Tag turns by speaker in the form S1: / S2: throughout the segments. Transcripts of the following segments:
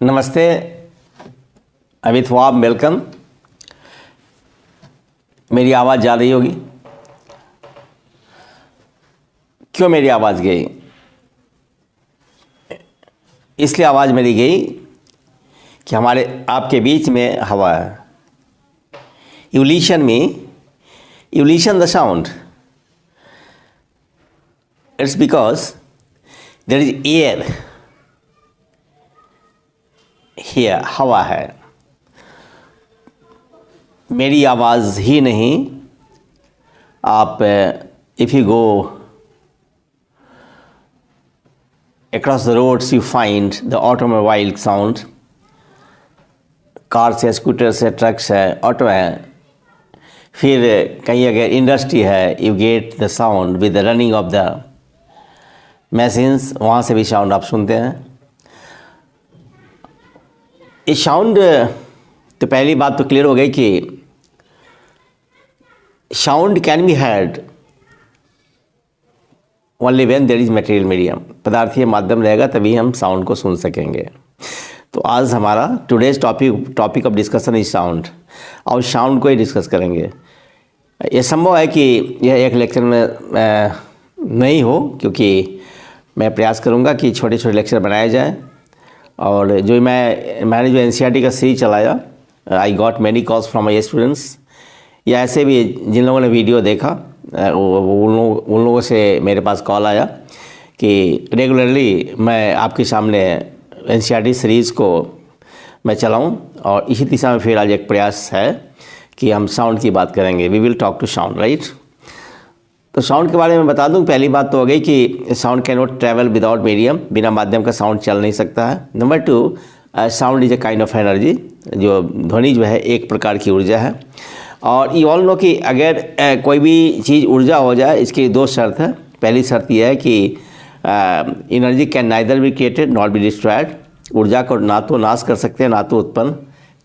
S1: नमस्ते अमित वाब, वेलकम। मेरी आवाज़ जा रही होगी। क्यों मेरी आवाज़ गई? इसलिए आवाज़ मेरी गई कि हमारे आपके बीच में हवा है। evolution the sound, it's because there is air here, हवा है। मेरी आवाज़ ही नहीं, आप if you go across the roads you find the automobile sound, cars है, स्कूटर्स है, ट्रक्स है, ऑटो है। फिर कहीं अगर इंडस्ट्री है, you get the sound with the running of the machines, वहाँ से भी साउंड आप सुनते हैं। ये साउंड, तो पहली बात तो क्लियर हो गई कि sound can be heard only when there is material medium. पदार्थीय माध्यम रहेगा तभी हम साउंड को सुन सकेंगे। तो आज हमारा today's topic of discussion is sound, और साउंड को ही डिस्कस करेंगे। ये संभव है कि यह एक लेक्चर में नहीं हो, क्योंकि मैं प्रयास करूंगा कि छोटे छोटे लेक्चर बनाए जाए। और जो मैंने जो एनसीईआरटी का सीरीज चलाया, I got many calls from my students, या ऐसे भी जिन लोगों ने वीडियो देखा उन लोगों से मेरे पास कॉल आया कि रेगुलरली मैं आपके सामने एनसीईआरटी सीरीज़ को मैं चलाऊं, और इसी दिशा में फिर आज एक प्रयास है कि हम साउंड की बात करेंगे। We will talk to sound, right. तो साउंड के बारे में बता दूं, पहली बात तो हो गई कि sound can not travel without medium, बिना माध्यम का साउंड चल नहीं सकता है। Number 2, sound is a kind of energy, जो ध्वनि जो है एक प्रकार की ऊर्जा है। और यू ऑल नो कि अगर कोई भी चीज़ ऊर्जा हो जाए, इसकी 2 शर्त है। पहली शर्त यह है कि energy can neither be created not be destroyed, ऊर्जा को ना तो नाश कर सकते हैं ना तो उत्पन्न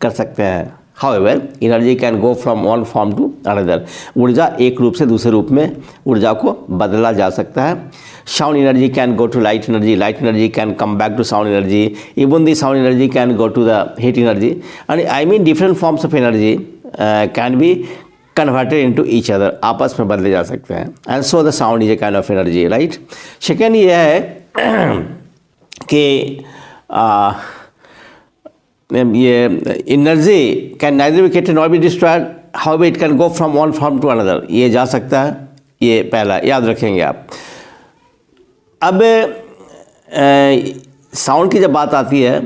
S1: कर सकते हैं। However energy can go from one form to another, ऊर्जा एक रूप से दूसरे रूप में ऊर्जा को बदला जा सकता है। Sound energy can go to light energy can come back to sound energy, even the sound energy can go to the heat energy, and I mean different forms of energy can be converted into each other, आपस में बदले जा सकते हैं। And so the sound is a kind of energy, right. Second ये है कि ये energy can neither be created not be destroyed, how it can go from one form to another, ये जा सकता है। ये पहला याद रखेंगे आप। अब साउंड की जब बात आती है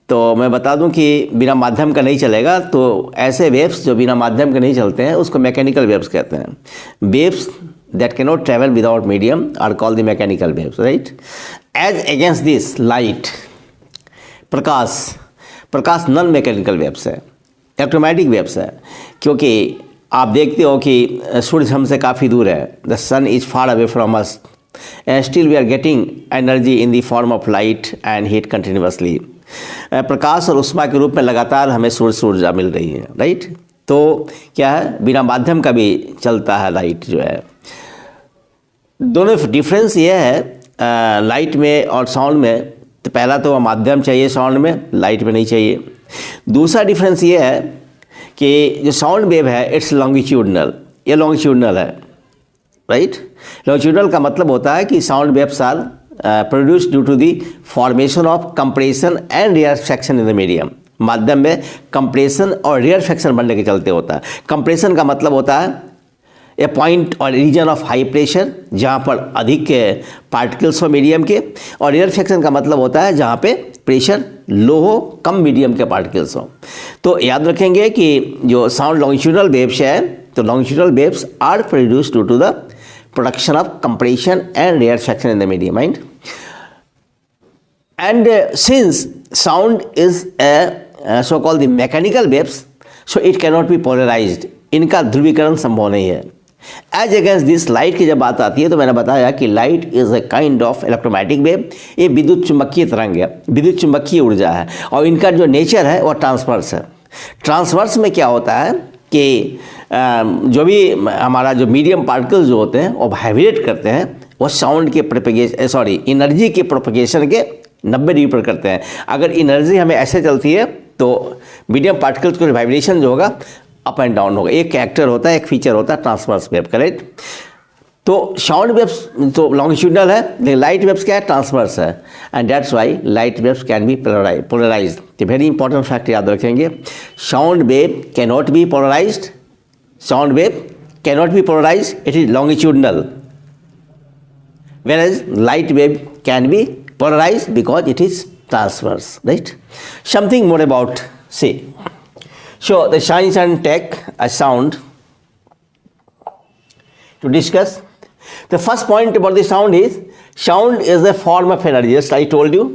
S1: तो मैं बता दूं कि बिना माध्यम का नहीं चलेगा। तो ऐसे वेव्स जो बिना माध्यम के नहीं चलते हैं उसको मैकेनिकल वेव्स कहते हैं। Waves that can not travel without medium are called the mechanical waves, right. As against this light, प्रकाश नॉन मैकेनिकल वेव्स है, इलेक्ट्रोमैग्नेटिक वेव्स है। क्योंकि आप देखते हो कि सूर्य हमसे काफ़ी दूर है, the sun is far away from us and still we are getting energy in the form of light and heat continuously. प्रकाश और उष्मा के रूप में लगातार हमें सूर्य ऊर्जा मिल रही है, राइट। तो क्या है, बिना माध्यम का भी चलता है लाइट जो है। दोनों डिफरेंस ये है लाइट में और साउंड में। तो पहला तो माध्यम चाहिए साउंड में, लाइट में नहीं चाहिए। दूसरा डिफरेंस ये है कि जो साउंड वेव है इट्स लॉन्गिट्यूडनल, ये लॉन्गिट्यूडनल है, राइट। लॉन्गिट्यूडनल का मतलब होता है कि sound waves are produced due to the formation of compression and rarefaction in the medium. माध्यम में कंप्रेशन और रेयरफैक्शन बनने के चलते होता है। कंप्रेशन का मतलब होता है ए पॉइंट और रीजन ऑफ हाई प्रेशर, जहाँ पर अधिक पार्टिकल्स हो मीडियम के, और रेयरफैक्शन का मतलब होता है जहाँ पे प्रेशर लो हो, कम मीडियम के पार्टिकल्स हो। तो याद रखेंगे कि जो साउंड लॉन्गिट्यूडनल वेव्स है, तो longitudinal waves are produced due to the production of compression and rarefaction in the medium, right. And since sound is a so called the mechanical waves, so it can not be polarised, इनका ध्रुवीकरण संभव नहीं है। As against this, light की जब बात आती है तो मैंने बताया कि light is a kind of electromagnetic wave, ये विद्युत चुंबकीय तरंग है, विद्युत चुंबकीय ऊर्जा है, और इनका जो नेचर है वो ट्रांसवर्स है। ट्रांसवर्स में क्या होता है कि जो भी हमारा जो मीडियम पार्टिकल्स जो होते हैं वो वाइब्रेट करते हैं, वो साउंड के प्रोपेगेशन एनर्जी के प्रोपेगेशन के 90 डिग्री पर करते हैं। अगर एनर्जी हमें ऐसे चलती है तो मीडियम पार्टिकल्स का वाइब्रेशन जो होगा अप एंड डाउन होगा। एक कैरेक्टर होता है, एक फीचर होता है ट्रांसवर्स वेव, करेक्ट। तो साउंड वेव्स तो लॉन्गिट्यूडनल है, लेकिन लाइट वेव्स क्या है, ट्रांसवर्स है, and that's why light waves can be polarised. तो वेरी इंपॉर्टेंट फैक्ट याद रखेंगे, sound wave can not be polarised, sound wave can not be polarised, it is longitudinal, whereas light wave can be polarized because it is transverse, right? Something more about, say, so the science and tech a sound to discuss. The first point about the sound is a form of energy. Just I told you,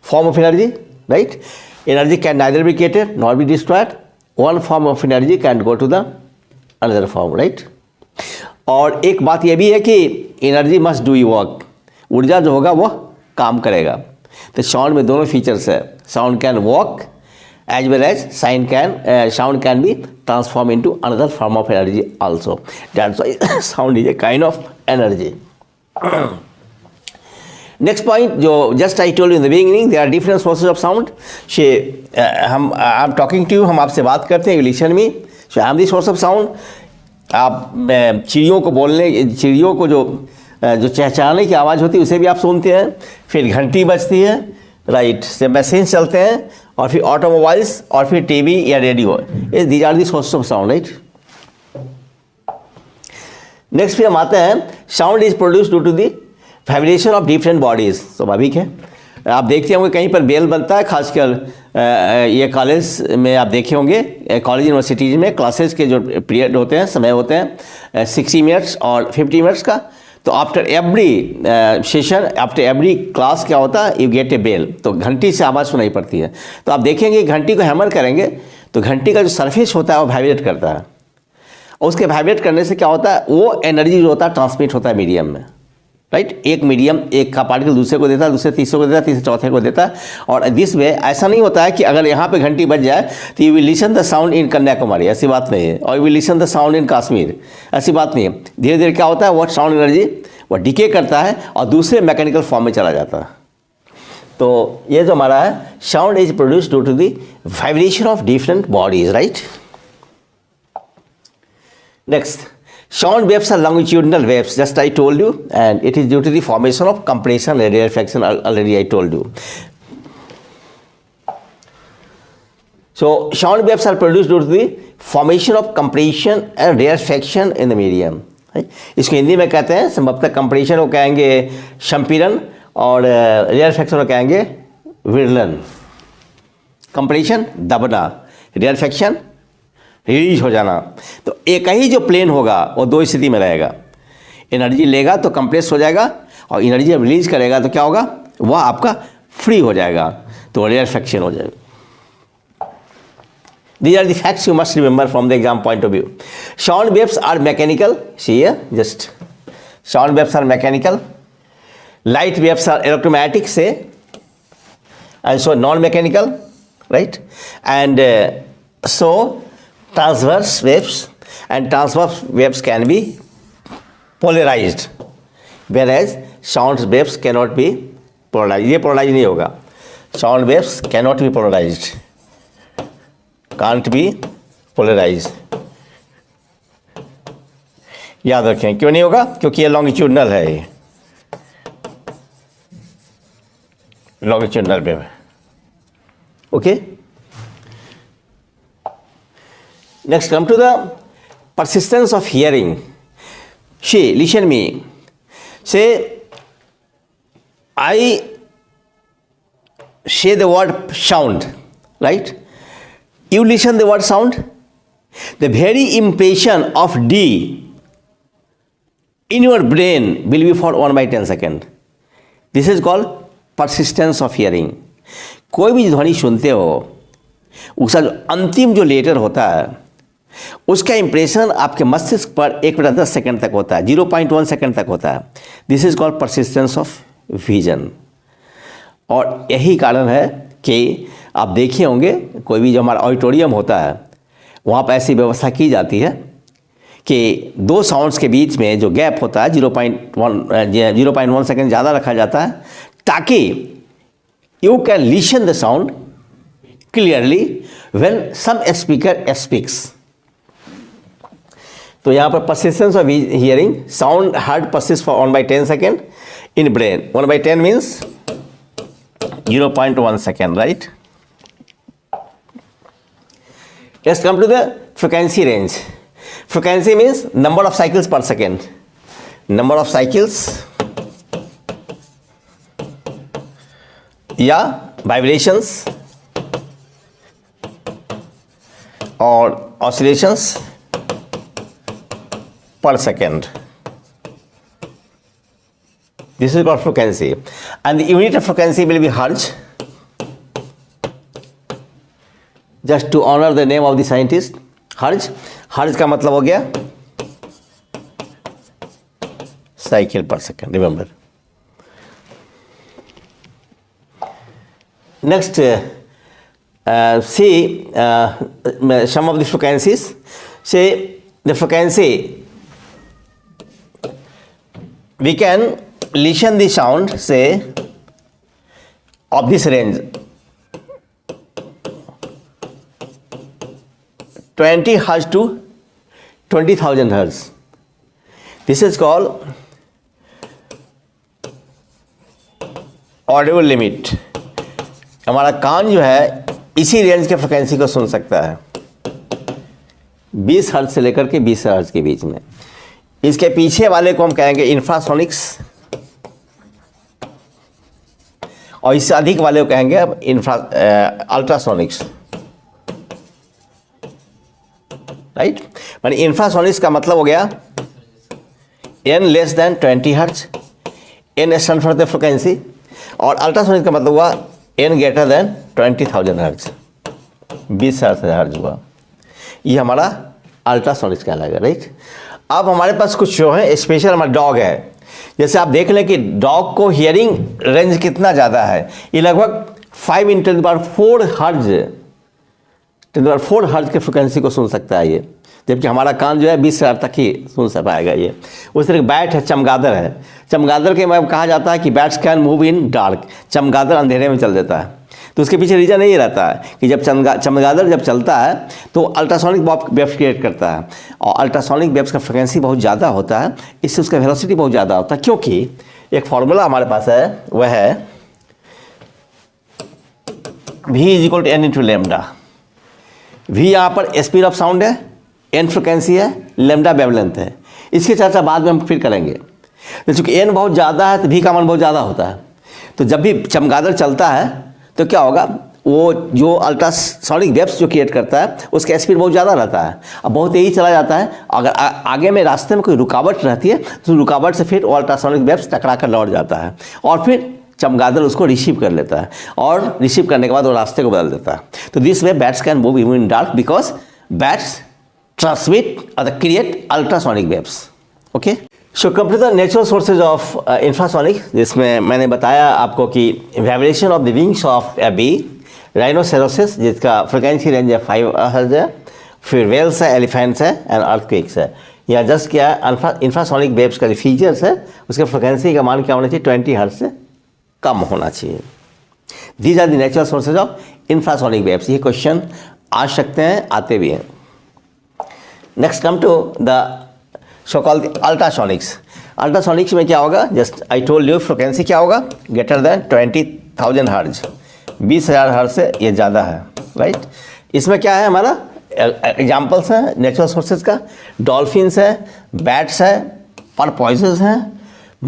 S1: form of energy, right? Energy can neither be created nor be destroyed. One form of energy can go to the another form, right? और एक बात यह भी है कि energy must do you work, ऊर्जा जो होगा वह काम करेगा। तो साउंड में दोनों फीचर्स है, sound can work as well as sound can be transform into another form of energy also, that's why sound is a kind of energy. Next point जो just I told in the beginning, there are different sources of sound. I am talking to you, हम आपसे बात करते हैं English में। So I am the source of sound. आप चिड़ियों को बोलने, चिड़ियों को जो चहचहाने की आवाज़ होती है उसे भी आप सुनते हैं, फिर घंटी बजती है, राइट, से मशीन चलते हैं, और फिर ऑटोमोबाइल्स, और फिर टीवी या रेडियो, ये these are the source of sound, right. Next फिर हम आते हैं, sound is produce due to the vibration of different bodies. स्वाभाविक है, आप देखते होंगे कहीं पर बेल बनता है, खासकर ये कॉलेज में आप देखे होंगे, कॉलेज यूनिवर्सिटीज़ में क्लासेस के जो पीरियड होते हैं, समय होते हैं 60 मिनट्स और 50 मिनट्स का, तो after every session, after every class क्या होता है, यू गेट ए बेल, तो घंटी से आवाज़ सुनाई पड़ती है। तो आप देखेंगे घंटी को हैमर करेंगे तो घंटी का जो सरफेस होता है वो वाइब्रेट करता है, और उसके वाइब्रेट करने से क्या होता है, वो एनर्जी जो होता है ट्रांसमिट होता है मीडियम में, राइट। एक मीडियम, एक का पार्टिकल दूसरे को देता है, दूसरे तीसरे को देता है, तीसरे चौथे को देता है, और दिस वे ऐसा नहीं होता है कि अगर यहाँ पे घंटी बज जाए तो you will listen the sound in Kanyakumari, ऐसी बात नहीं है, और you will listen the sound in Kashmir, ऐसी बात नहीं है। धीरे धीरे क्या होता है, वो साउंड एनर्जी वो डिके करता है और दूसरे मैकेनिकल फॉर्म में चला जाता है। तो ये जो हमारा है, sound is produce due to the vibration of different bodies, right. Next, sound waves are longitudinal waves, just I told you, and it is due to the formation of compression and rarefaction, already I told you. So sound waves are produced due to the formation of compression and rarefaction in the medium, right? इसको हिंदी में कहते हैं संभवतः compression को कहेंगे संपीड़न, और rarefaction को कहेंगे विरलन। कंप्रेशन दबना, रेयरफैक्शन रिलीज हो जाना। तो एक ही जो प्लेन होगा वो दो स्थिति में रहेगा, एनर्जी लेगा तो कंप्रेस हो जाएगा, और एनर्जी जब रिलीज करेगा तो क्या होगा, वह आपका फ्री हो जाएगा, तो रेयरफैक्शन हो जाएगा। These are the facts you must remember from the exam point of view. Sound waves are mechanical, see here, just sound waves are mechanical, light waves are electromagnetic, say, and so non-mechanical, right, and so transverse waves can be polarized, whereas sound waves cannot be polarized. ये polarized नहीं होगा, sound waves cannot be polarized, can't be polarized। याद रखें, क्यों नहीं होगा, क्योंकि ये लॉन्गिट्यूडनल है, ये लॉन्गिट्यूडनल वेव है, okay. Next, come to the persistence of hearing. See, listen me. Say, I say the word sound, right? You listen the word sound. The very impression of D in your brain will be for 1/10 second. This is called persistence of hearing. कोई भी ध्वनि सुनते हो, उसका जो अंतिम जो letter होता है, उसका इंप्रेशन आपके मस्तिष्क पर 1/10 सेकंड तक होता है, 0.1 सेकंड तक होता है। This is called persistence of vision. और यही कारण है कि आप देखे होंगे कोई भी जो हमारा ऑडिटोरियम होता है, वहाँ पर ऐसी व्यवस्था की जाती है कि दो साउंड्स के बीच में जो गैप होता है 0.1 सेकंड ज़्यादा रखा जाता है, ताकि you can listen the sound clearly when some speaker speaks. तो यहाँ पर persistence of hearing, sound heard persists for 1/10 second in brain. 1/10 means 0.1 second, right? Let's come to the frequency range. Frequency means number of cycles per second. Number of cycles या vibrations or oscillations per second. This is called frequency, and the unit of frequency will be hertz. Just to honor the name of the scientist, hertz. hertz का मतलब हो गया cycle पर second. Remember. Next, see some of the frequencies. Say the frequency, we can listen the sound, say, of this range 20 hertz to 20,000 hertz. This is called audible limit. हमारा कान जो है इसी range के फ्रिक्वेंसी को सुन सकता है, 20 hertz से लेकर के 20 हर्ट्ज के बीच में. इसके पीछे वाले को हम कहेंगे इंफ्रासोनिक्स, और इससे अधिक वाले को कहेंगे अल्ट्रासोनिक्स. राइट. यानी इंफ्रासोनिक्स का मतलब हो गया n less than 20 hertz, n stand for the frequency, और अल्ट्रासोनिक्स का मतलब हुआ n greater than 20,000 hertz, 20,000 hertz हुआ. ये हमारा अल्ट्रासोनिक्स कहलाएगा. राइट. अब हमारे पास कुछ जो है स्पेशल हमारा डॉग है. जैसे आप देख लें कि डॉग को हियरिंग रेंज कितना ज़्यादा है. ये लगभग 5 × 10⁴ हर्ट्ज, 10⁴ हर्ट्ज के फ्रिक्वेंसी को सुन सकता है ये, जबकि हमारा कान जो है 20 हर्ट्ज तक ही सुन पाएगा ये. उस तरह बैट है, चमगादड़ है. चमगादड़ के में कहा जाता है कि bats can move in dark. चमगादड़ अंधेरे में चल देता है. तो उसके पीछे रीज़न यही रहता है कि जब चमगादड़ जब चलता है तो अल्ट्रासोनिक वेव्स क्रिएट करता है, और अल्ट्रासोनिक वेव्स का फ्रिक्वेंसी बहुत ज़्यादा होता है, इससे उसका वेलोसिटी बहुत ज़्यादा होता है. क्योंकि एक फॉर्मूला हमारे पास है, वह है v = n × लैम्डा. v यहाँ पर स्पीड ऑफ साउंड है, n फ्रिक्वेंसी है, लैम्डा वेवलेंथ है. इसकी चर्चा बाद में हम फिर करेंगे. तो चूँकि n बहुत ज़्यादा है तो v का मान बहुत ज़्यादा होता है. तो जब भी चमगादड़ चलता है तो क्या होगा, वो जो अल्ट्रासोनिक वेव्स जो क्रिएट करता है उसका स्पीड बहुत ज़्यादा रहता है. अब बहुत तेज़ी चला जाता है. अगर आगे में रास्ते में कोई रुकावट रहती है तो रुकावट से फिर वो अल्ट्रासोनिक वेव्स टकरा कर लौट जाता है, और फिर चमगादड़ उसको रिसीव कर लेता है, और रिसीव करने के बाद वो रास्ते को बदल देता है. तो this way bats can move even in dark because bats transmit और create ultrasonic waves. Okay. So come to the natural sources of infrasonic, जिसमें मैंने बताया आपको कि vibration of the wings of a bee, rhinoceros जिसका frequency range है 5 hertz है, फिर वेल्स है, एलिफेंट्स है, एंड अर्थक्वेक्स है. या जस्ट क्या है, इंफ्रासोनिक वेव्स का जो फीचर्स है उसके फ्रिक्वेंसी का मान क्या होना चाहिए, 20 हर्ट्ज से कम होना चाहिए. These are the natural sources of infrasonic waves. ये क्वेश्चन आ सकते हैं, आते भी हैं. Next come to the so called ultrasonics. Ultrasonics में क्या होगा, just I told you frequency क्या होगा, ग्रेटर देन 20,000 हर्ट्ज, 20,000 हर्ट्ज से ये ज़्यादा है. राइट. इसमें क्या है, हमारा एग्जाम्पल्स हैं नेचुरल सोर्सेज का. डॉल्फिन्स है, बैट्स है, porpoises हैं,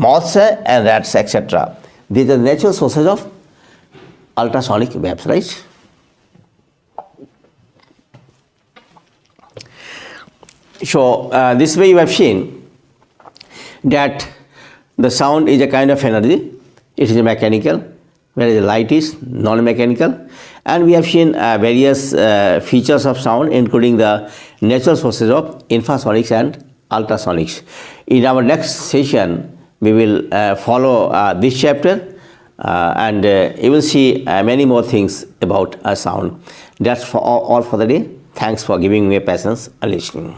S1: moths है, and rats etcetera. These are natural sources of ultrasonic waves, right? So this way you have seen that the sound is a kind of energy. It is mechanical, whereas the light is non-mechanical. And we have seen various features of sound, including the natural sources of infrasonics and ultrasonics. In our next session, we will follow this chapter and you will see many more things about sound. That's all for the day. Thanks for giving me patience and listening.